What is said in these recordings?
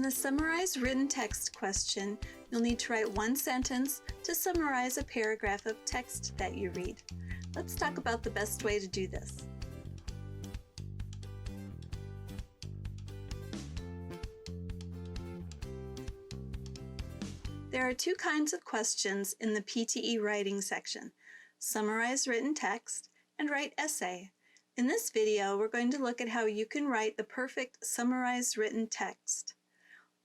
In the Summarize Written Text question, you'll need to write one sentence to summarize a paragraph of text that you read. Let's talk about the best way to do this. There are two kinds of questions in the PTE writing section: Summarize Written Text and Write Essay. In this video, we're going to look at how you can write the perfect summarized written text.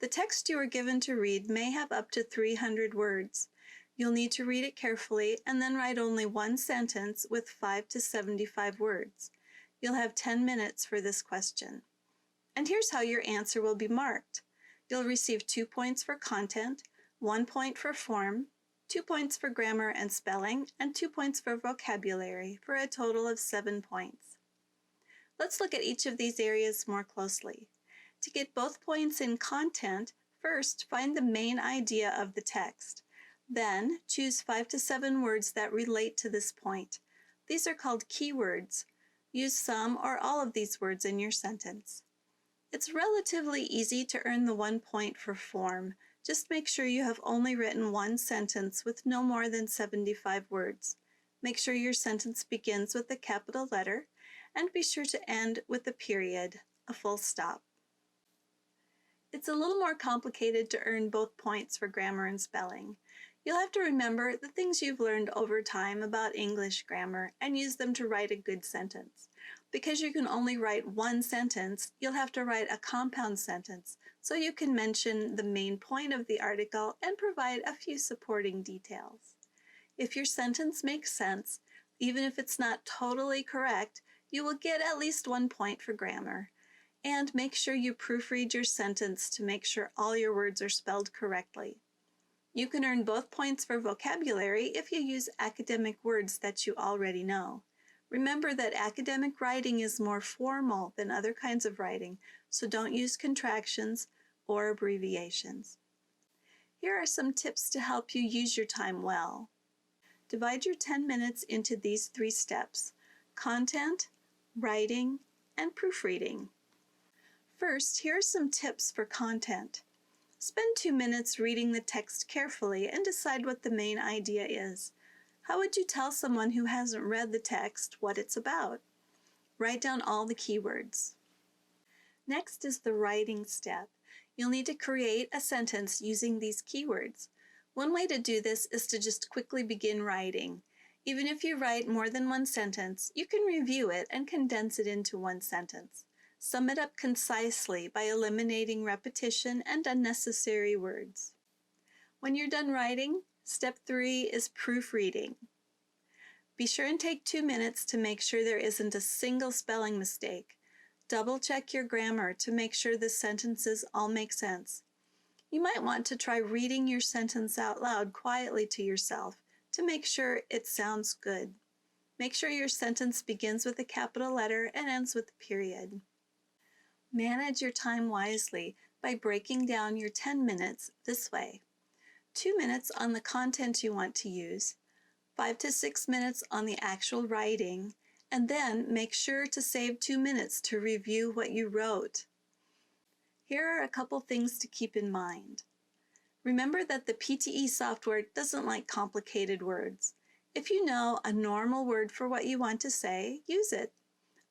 The text you are given to read may have up to 300 words. You'll need to read it carefully and then write only one sentence with 5 to 75 words. You'll have 10 minutes for this question. And here's how your answer will be marked. You'll receive 2 points for content, 1 point for form, 2 points for grammar and spelling, and 2 points for vocabulary, for a total of 7 points. Let's look at each of these areas more closely. To get both points in content, first find the main idea of the text. Then choose 5 to 7 words that relate to this point. These are called keywords. Use some or all of these words in your sentence. It's relatively easy to earn the 1 point for form. Just make sure you have only written one sentence with no more than 75 words. Make sure your sentence begins with a capital letter, and be sure to end with a period, a full stop. It's a little more complicated to earn both points for grammar and spelling. You'll have to remember the things you've learned over time about English grammar and use them to write a good sentence. Because you can only write one sentence, you'll have to write a compound sentence, so you can mention the main point of the article and provide a few supporting details. If your sentence makes sense, even if it's not totally correct, you will get at least 1 point for grammar. And make sure you proofread your sentence to make sure all your words are spelled correctly. You can earn both points for vocabulary if you use academic words that you already know. Remember that academic writing is more formal than other kinds of writing, so don't use contractions or abbreviations. Here are some tips to help you use your time well. Divide your 10 minutes into these 3 steps: content, writing, and proofreading. First, here are some tips for content. Spend 2 minutes reading the text carefully and decide what the main idea is. How would you tell someone who hasn't read the text what it's about? Write down all the keywords. Next is the writing step. You'll need to create a sentence using these keywords. One way to do this is to just quickly begin writing. Even if you write more than one sentence, you can review it and condense it into one sentence. Sum it up concisely by eliminating repetition and unnecessary words. When you're done writing, step 3 is proofreading. Be sure and take 2 minutes to make sure there isn't a single spelling mistake. Double check your grammar to make sure the sentences all make sense. You might want to try reading your sentence out loud quietly to yourself to make sure it sounds good. Make sure your sentence begins with a capital letter and ends with a period. Manage your time wisely by breaking down your 10 minutes this way: 2 minutes on the content you want to use, 5 to 6 minutes on the actual writing, and then make sure to save 2 minutes to review what you wrote. Here are a couple things to keep in mind. Remember that the PTE software doesn't like complicated words. If you know a normal word for what you want to say, use it.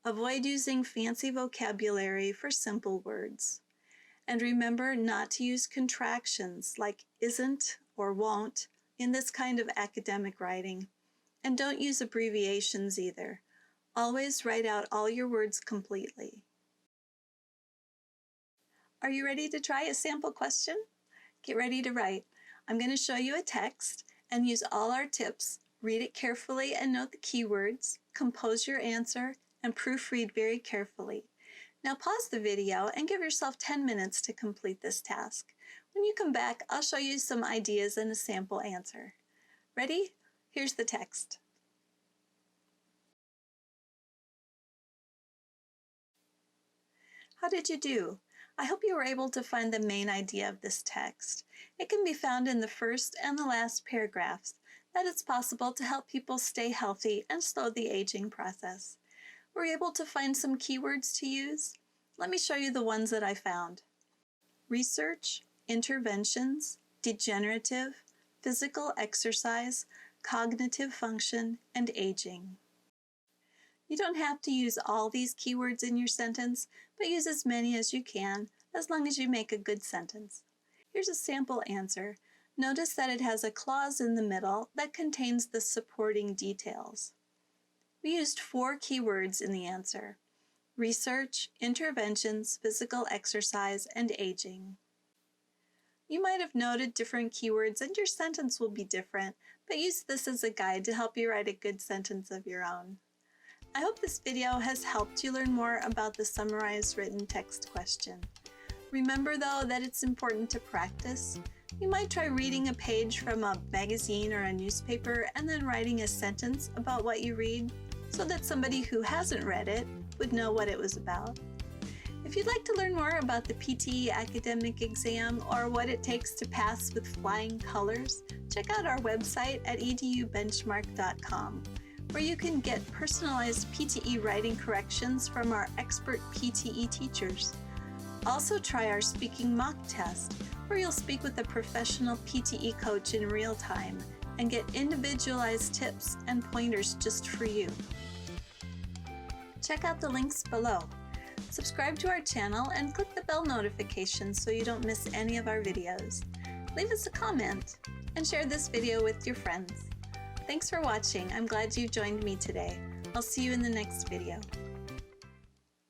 Avoid using fancy vocabulary for simple words. And remember not to use contractions like isn't or won't in this kind of academic writing. And don't use abbreviations either. Always write out all your words completely. Are you ready to try a sample question? Get ready to write. I'm going to show you a text and use all our tips. Read it carefully and note the keywords. Compose your answer and proofread very carefully. Now pause the video and give yourself 10 minutes to complete this task. When you come back, I'll show you some ideas and a sample answer. Ready? Here's the text. How did you do? I hope you were able to find the main idea of this text. It can be found in the first and the last paragraphs, that it's possible to help people stay healthy and slow the aging process. Were you able to find some keywords to use? Let me show you the ones that I found. research, interventions, degenerative, physical exercise, cognitive function, and aging. You don't have to use all these keywords in your sentence, but use as many as you can, as long as you make a good sentence. Here's a sample answer. Notice that it has a clause in the middle that contains the supporting details. We used 4 keywords in the answer: research, interventions, physical exercise, and aging. You might have noted different keywords and your sentence will be different, but use this as a guide to help you write a good sentence of your own. I hope this video has helped you learn more about the summarized written text question. Remember though that it's important to practice. You might try reading a page from a magazine or a newspaper and then writing a sentence about what you read so that somebody who hasn't read it would know what it was about. If you'd like to learn more about the PTE academic exam or what it takes to pass with flying colors, check out our website at edubenchmark.com, where you can get personalized PTE writing corrections from our expert PTE teachers. Also try our speaking mock test, where you'll speak with a professional PTE coach in real time and get individualized tips and pointers just for you. Check out the links below. Subscribe to our channel and click the bell notification so you don't miss any of our videos. Leave us a comment and share this video with your friends. Thanks for watching. I'm glad you joined me today. I'll see you in the next video.